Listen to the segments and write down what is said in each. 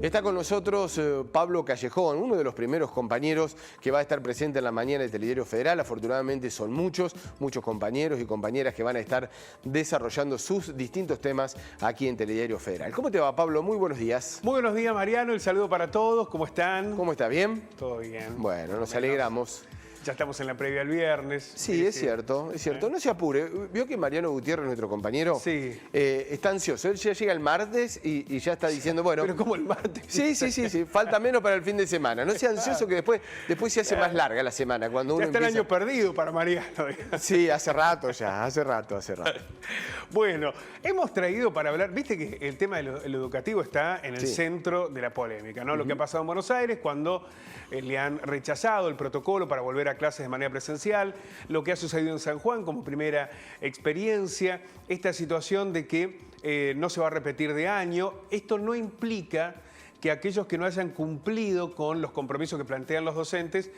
Está con nosotros Pablo Callejón, uno de los primeros compañeros que va a estar presente en la mañana del Telediario Federal. Afortunadamente son muchos compañeros y compañeras que van a estar desarrollando sus distintos temas aquí en Telediario Federal. ¿Cómo te va, Pablo? Muy buenos días. Muy buenos días, Mariano. El saludo para todos. ¿Cómo están? ¿Cómo está? ¿Bien? Todo bien. Bueno, nos alegramos. Ya estamos en la previa al viernes. Sí, es cierto, es cierto. No se apure. Vio que Mariano Gutiérrez, nuestro compañero, está ansioso. Él ya llega el martes y ya está diciendo, bueno... Pero como el martes. Sí. Falta menos para el fin de semana. No sea ansioso que después se hace más larga la semana. Cuando uno ya está empieza... el año perdido para Mariano. Sí, hace rato ya, hace rato. Bueno, hemos traído para hablar, viste que el tema de lo educativo está en el centro de la polémica, ¿no? Lo que ha pasado en Buenos Aires cuando le han rechazado el protocolo para volver a clases de manera presencial, lo que ha sucedido en San Juan como primera experiencia, esta situación de que no se va a repetir de año. Esto no implica que aquellos que no hayan cumplido con los compromisos que plantean los docentes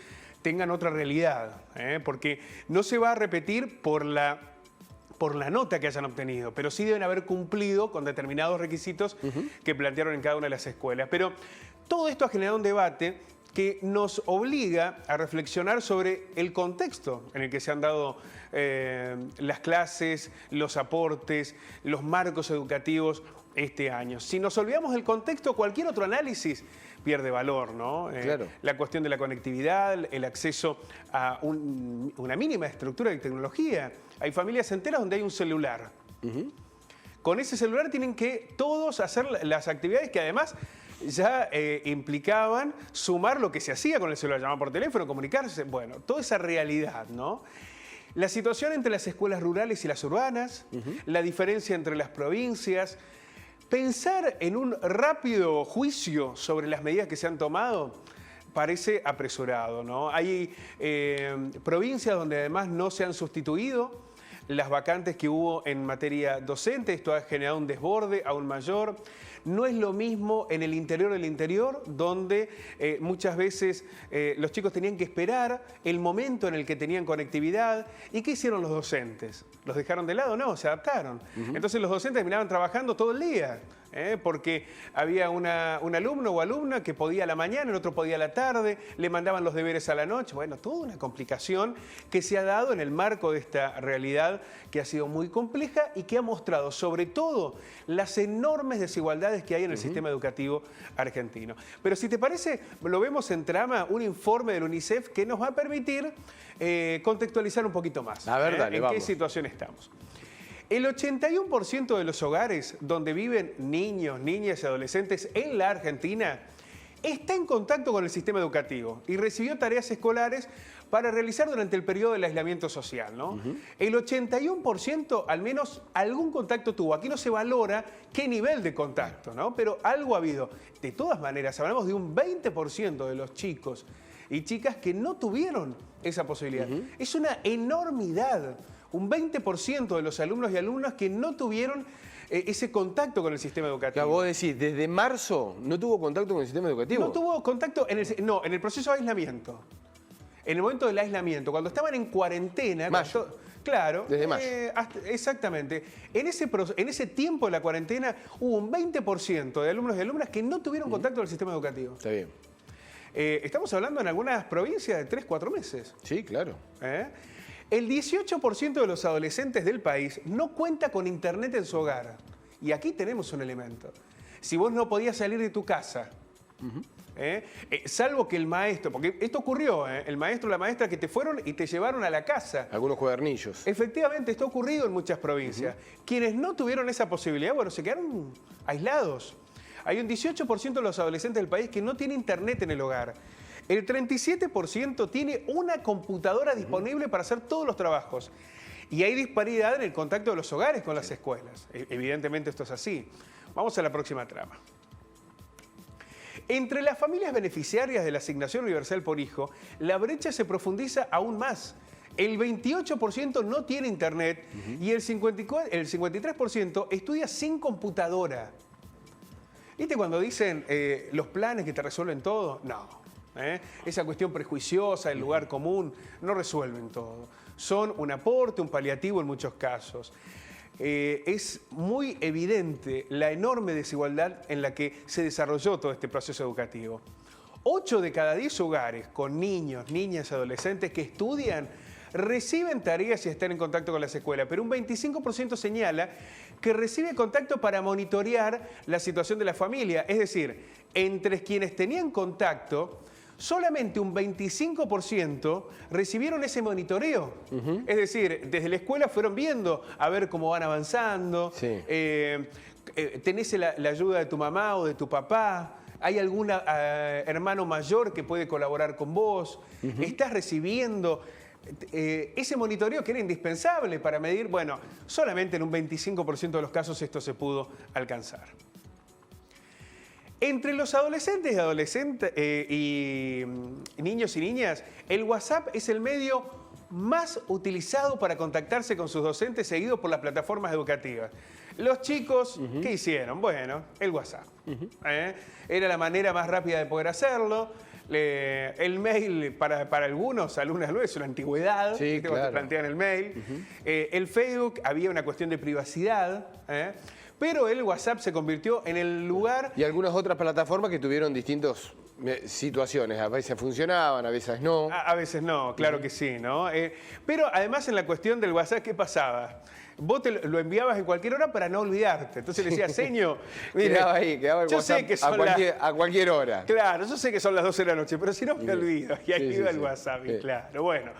tengan otra realidad, porque no se va a repetir por la nota que hayan obtenido, pero sí deben haber cumplido con determinados requisitos que plantearon en cada una de las escuelas. Pero todo esto ha generado un debate que nos obliga a reflexionar sobre el contexto en el que se han dado las clases, los aportes, los marcos educativos este año. Si nos olvidamos del contexto, cualquier otro análisis pierde valor, ¿no? Claro. La cuestión de la conectividad, el acceso a una mínima estructura de tecnología. Hay familias enteras donde hay un celular. Con ese celular tienen que todos hacer las actividades que además ya implicaban sumar lo que se hacía con el celular, llamar por teléfono, comunicarse, bueno, toda esa realidad, ¿no? La situación entre las escuelas rurales y las urbanas, la diferencia entre las provincias, pensar en un rápido juicio sobre las medidas que se han tomado parece apresurado, ¿no? Hay provincias donde además no se han sustituido las vacantes que hubo en materia docente. Esto ha generado un desborde aún mayor. No es lo mismo en el interior del interior, donde muchas veces los chicos tenían que esperar el momento en el que tenían conectividad. ¿Y qué hicieron los docentes? ¿Los dejaron de lado? No, se adaptaron. Entonces los docentes terminaban trabajando todo el día, porque había un alumno o alumna que podía a la mañana, el otro podía a la tarde, le mandaban los deberes a la noche. Bueno, toda una complicación que se ha dado en el marco de esta realidad que ha sido muy compleja y que ha mostrado sobre todo las enormes desigualdades que hay en el sistema educativo argentino. Pero si te parece, lo vemos en trama, un informe del UNICEF que nos va a permitir contextualizar un poquito más. A ver, dale, ¿En vamos. qué situación estamos? El 81% de los hogares donde viven niños, niñas y adolescentes en la Argentina está en contacto con el sistema educativo y recibió tareas escolares para realizar durante el periodo del aislamiento social, ¿no? El 81% al menos algún contacto tuvo. Aquí no se valora qué nivel de contacto, ¿no? Pero algo ha habido. De todas maneras, hablamos de un 20% de los chicos y chicas que no tuvieron esa posibilidad. Es una enormidad. Un 20% de los alumnos y alumnas que no tuvieron ese contacto con el sistema educativo. Vos decís, desde marzo no tuvo contacto con el sistema educativo. No tuvo contacto en el proceso de aislamiento. En el momento del aislamiento, cuando estaban en cuarentena. Mayo. Claro. Desde mayo. Exactamente. En ese tiempo de la cuarentena hubo un 20% de alumnos y alumnas que no tuvieron contacto con el sistema educativo. Está bien. Estamos hablando en algunas provincias de 3, 4 meses. Sí, claro. El 18% de los adolescentes del país no cuenta con internet en su hogar. Y aquí tenemos un elemento. Si vos no podías salir de tu casa, salvo que el maestro, porque esto ocurrió, el maestro o la maestra que te fueron y te llevaron a la casa. Algunos cuadernillos. Efectivamente, esto ha ocurrido en muchas provincias. Quienes no tuvieron esa posibilidad, bueno, se quedaron aislados. Hay un 18% de los adolescentes del país que no tiene internet en el hogar. El 37% tiene una computadora disponible para hacer todos los trabajos. Y hay disparidad en el contacto de los hogares con las escuelas. Evidentemente esto es así. Vamos a la próxima trama. Entre las familias beneficiarias de la Asignación Universal por Hijo, la brecha se profundiza aún más. El 28% no tiene internet y el 53% estudia sin computadora. ¿Viste cuando dicen los planes que te resuelven todo? No. Esa cuestión prejuiciosa, el lugar común, no resuelven todo. Son un aporte, un paliativo en muchos casos. es muy evidente la enorme desigualdad en la que se desarrolló todo este proceso educativo. 8 de cada 10 hogares con niños, niñas y adolescentes que estudian reciben tareas y están en contacto con las escuelas, pero un 25% señala que recibe contacto para monitorear la situación de la familia. Es decir, entre quienes tenían contacto, solamente un 25% recibieron ese monitoreo. Es decir, desde la escuela fueron viendo a ver cómo van avanzando. Sí. ¿Tenés la ayuda de tu mamá o de tu papá? ¿Hay algún hermano mayor que puede colaborar con vos? ¿Estás recibiendo ese monitoreo que era indispensable para medir? Bueno, solamente en un 25% de los casos esto se pudo alcanzar. Entre los adolescentes y niños y niñas, el WhatsApp es el medio más utilizado para contactarse con sus docentes, seguido por las plataformas educativas. Los chicos, ¿qué hicieron? Bueno, el WhatsApp. Era la manera más rápida de poder hacerlo. El mail para algunos alumnos es una antigüedad, sí, claro. Te plantean el mail. El Facebook, había una cuestión de privacidad, pero el WhatsApp se convirtió en el lugar... Y algunas otras plataformas que tuvieron distintas situaciones, a veces funcionaban, a veces no. A veces no, claro que sí, ¿no? Pero además en la cuestión del WhatsApp, ¿qué pasaba? Vos lo enviabas en cualquier hora para no olvidarte. Entonces le decías, señor, quedaba el WhatsApp a cualquier hora. Claro, yo sé que son las 12 de la noche, pero si no me olvido. Y ahí iba el WhatsApp, sí. Claro. Bueno,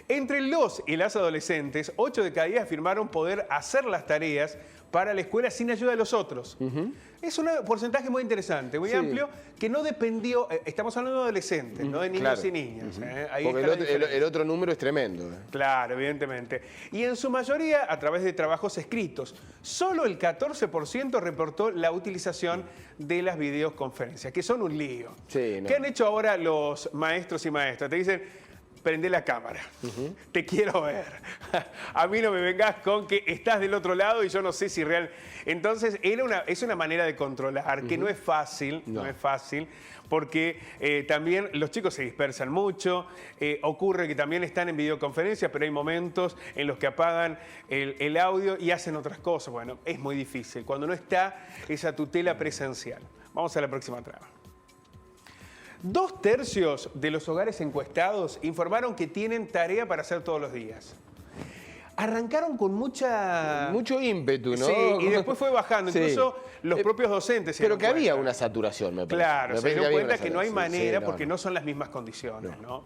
entre los y las adolescentes, 8 de cada 10 afirmaron poder hacer las tareas para la escuela sin ayuda de los otros. Es un porcentaje muy interesante, muy amplio, que no dependió, estamos hablando de adolescentes, no de niños y niñas. Ahí porque el otro número es tremendo. Claro, evidentemente. Y en su mayoría a través de trabajos escritos. Solo el 14% reportó la utilización de las videoconferencias, que son un lío. Sí, no. ¿Qué han hecho ahora los maestros y maestras? Te dicen... Prende la cámara, te quiero ver. A mí no me vengas con que estás del otro lado y yo no sé si real... Entonces, es una manera de controlar, que no es fácil, no es fácil, porque también los chicos se dispersan mucho, ocurre que también están en videoconferencia, pero hay momentos en los que apagan el audio y hacen otras cosas. Bueno, es muy difícil, cuando no está esa tutela presencial. Vamos a la próxima trama. 2/3 de los hogares encuestados informaron que tienen tarea para hacer todos los días. Arrancaron con mucho ímpetu, ¿no? Sí, y después fue bajando. Incluso los propios docentes se Pero dieron que había cuenta. una saturación, me parece. Claro, se dieron cuenta que no hay manera sí, porque no son las mismas condiciones, ¿no?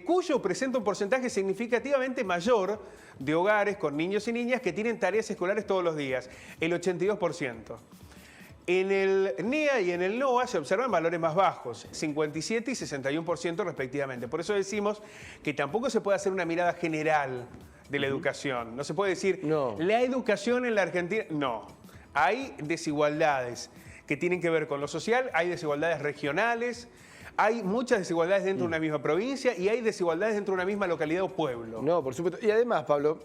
Cuyo presenta un porcentaje significativamente mayor de hogares con niños y niñas que tienen tareas escolares todos los días, el 82%. En el NEA y en el NOA se observan valores más bajos, 57 y 61% respectivamente. Por eso decimos que tampoco se puede hacer una mirada general de la educación. No se puede decir, la educación en la Argentina... No, hay desigualdades que tienen que ver con lo social, hay desigualdades regionales, hay muchas desigualdades dentro de una misma provincia y hay desigualdades dentro de una misma localidad o pueblo. No, por supuesto. Y además, Pablo...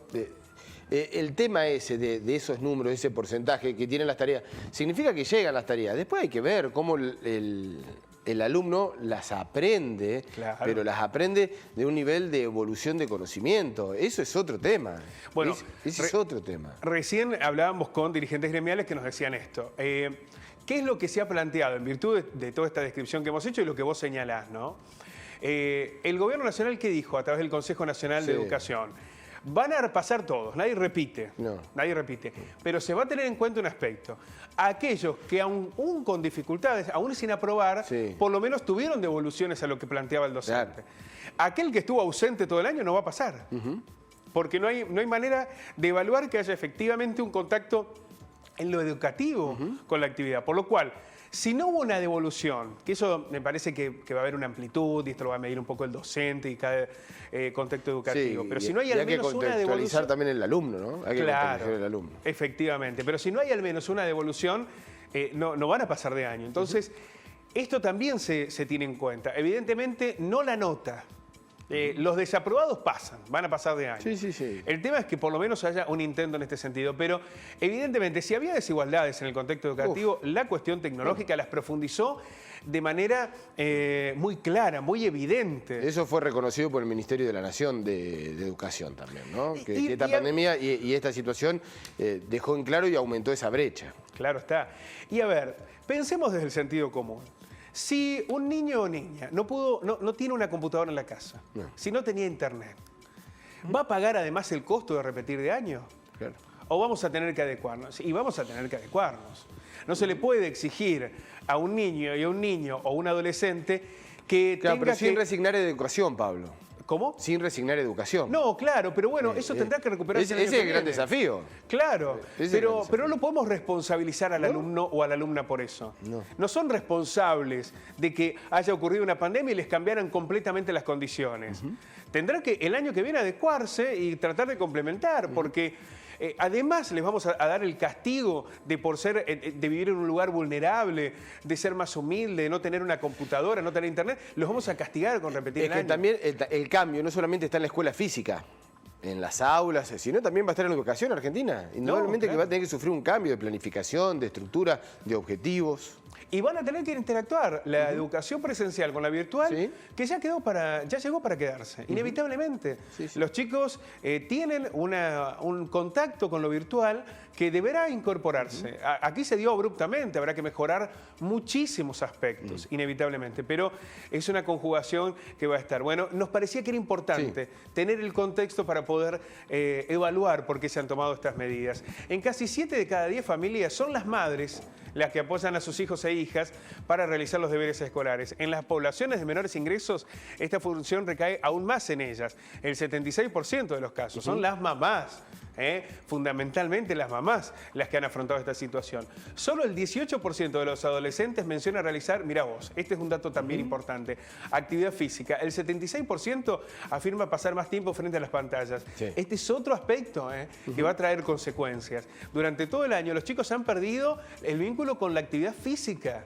el tema ese de esos números, ese porcentaje que tienen las tareas, significa que llegan las tareas. Después hay que ver cómo el alumno las aprende, pero las aprende de un nivel de evolución de conocimiento. Eso es otro tema. Bueno, ese es otro tema. Recién hablábamos con dirigentes gremiales que nos decían esto. ¿Qué es lo que se ha planteado en virtud de toda esta descripción que hemos hecho y lo que vos señalás, ¿no? El Gobierno Nacional, ¿qué dijo a través del Consejo Nacional de Educación? Van a pasar todos, nadie repite, nadie repite, pero se va a tener en cuenta un aspecto. Aquellos que aún con dificultades, aún sin aprobar, por lo menos tuvieron devoluciones a lo que planteaba el docente. Aquel que estuvo ausente todo el año no va a pasar, porque no hay manera de evaluar que haya efectivamente un contacto en lo educativo con la actividad, por lo cual... Si no hubo una devolución, que eso me parece que va a haber una amplitud y esto lo va a medir un poco el docente y cada contexto educativo, pero si no hay al menos una devolución... también el alumno, ¿no? Hay que contextualizar el alumno. Efectivamente, pero si no hay al menos una devolución, no van a pasar de año. Entonces, esto también se tiene en cuenta. Evidentemente, no la nota. Los desaprobados pasan, van a pasar de año. Sí, sí, sí. El tema es que por lo menos haya un intento en este sentido, pero evidentemente si había desigualdades en el contexto educativo, la cuestión tecnológica las profundizó de manera muy clara, muy evidente. Eso fue reconocido por el Ministerio de la Nación de Educación también, ¿no? Que esta pandemia y esta situación dejó en claro y aumentó esa brecha. Claro está. Y a ver, pensemos desde el sentido común. Si un niño o niña no tiene una computadora en la casa, si no tenía internet, ¿va a pagar además el costo de repetir de año? Claro. ¿O vamos a tener que adecuarnos? Y vamos a tener que adecuarnos. No se le puede exigir a un niño o un adolescente que Claro, pero sin que... resignar educación, Pablo. ¿Cómo? Sin resignar educación. No, claro, pero bueno, eso tendrá que recuperarse. Ese es el gran desafío. Claro, pero no lo podemos responsabilizar al alumno o a la alumna por eso. No son responsables de que haya ocurrido una pandemia y les cambiaran completamente las condiciones. Tendrá que el año que viene adecuarse y tratar de complementar, porque además les vamos a dar el castigo de vivir en un lugar vulnerable, de ser más humilde, de no tener una computadora, no tener internet. Los vamos a castigar con repetir el año. También el cambio no solamente está en la escuela física, en las aulas, sino también va a estar en la educación argentina. Indudablemente que va a tener que sufrir un cambio de planificación, de estructura, de objetivos. Y van a tener que interactuar la educación presencial con la virtual, que ya llegó para quedarse, inevitablemente. Los chicos tienen un contacto con lo virtual que deberá incorporarse. Aquí se dio abruptamente, habrá que mejorar muchísimos aspectos, inevitablemente, pero es una conjugación que va a estar. Bueno, nos parecía que era importante tener el contexto para poder evaluar por qué se han tomado estas medidas. En casi 7 de cada 10 familias son las madres las que apoyan a sus hijos e hijas para realizar los deberes escolares. En las poblaciones de menores ingresos, esta función recae aún más en ellas. El 76% de los casos son las mamás. Fundamentalmente las mamás las que han afrontado esta situación. Solo el 18% de los adolescentes menciona realizar, mira vos, este es un dato también importante, actividad física. El 76% afirma pasar más tiempo frente a las pantallas. Este es otro aspecto que va a traer consecuencias. Durante todo el año los chicos han perdido el vínculo con la actividad física.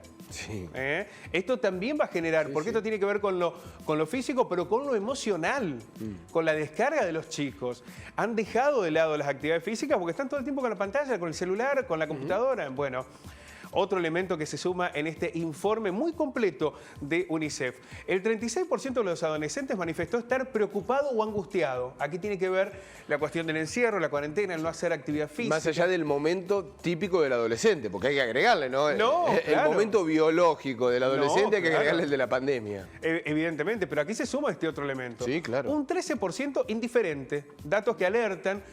Esto también va a generar, porque esto tiene que ver con lo físico, pero con lo emocional, con la descarga de los chicos. Han dejado de lado las actividades físicas porque están todo el tiempo con la pantalla, con el celular, con la computadora. Bueno, otro elemento que se suma en este informe muy completo de UNICEF. El 36% de los adolescentes manifestó estar preocupado o angustiado. Aquí tiene que ver la cuestión del encierro, la cuarentena, el no hacer actividad física. Más allá del momento típico del adolescente, porque hay que agregarle, ¿no? El momento biológico del adolescente hay que agregarle el de la pandemia. Evidentemente, pero aquí se suma este otro elemento. Sí, claro. Un 13% indiferente. Datos que alertan.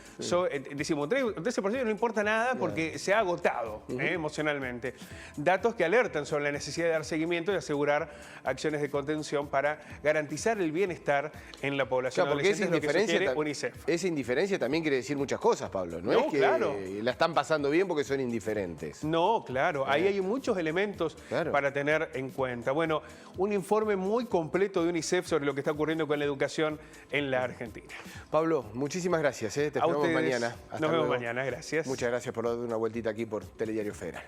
Decimos, un 13% no importa nada porque se ha agotado emocionalmente. Datos que alertan sobre la necesidad de dar seguimiento y asegurar acciones de contención para garantizar el bienestar en la población adolescente, porque esa indiferencia, UNICEF. Esa indiferencia también quiere decir muchas cosas, Pablo. No es que la están pasando bien porque son indiferentes. No, claro. Ahí hay muchos elementos para tener en cuenta. Bueno, un informe muy completo de UNICEF sobre lo que está ocurriendo con la educación en la Argentina. Pablo, muchísimas gracias. Te esperamos mañana. Nos vemos mañana. Gracias. Muchas gracias por dar una vueltita aquí por Telediario Federal.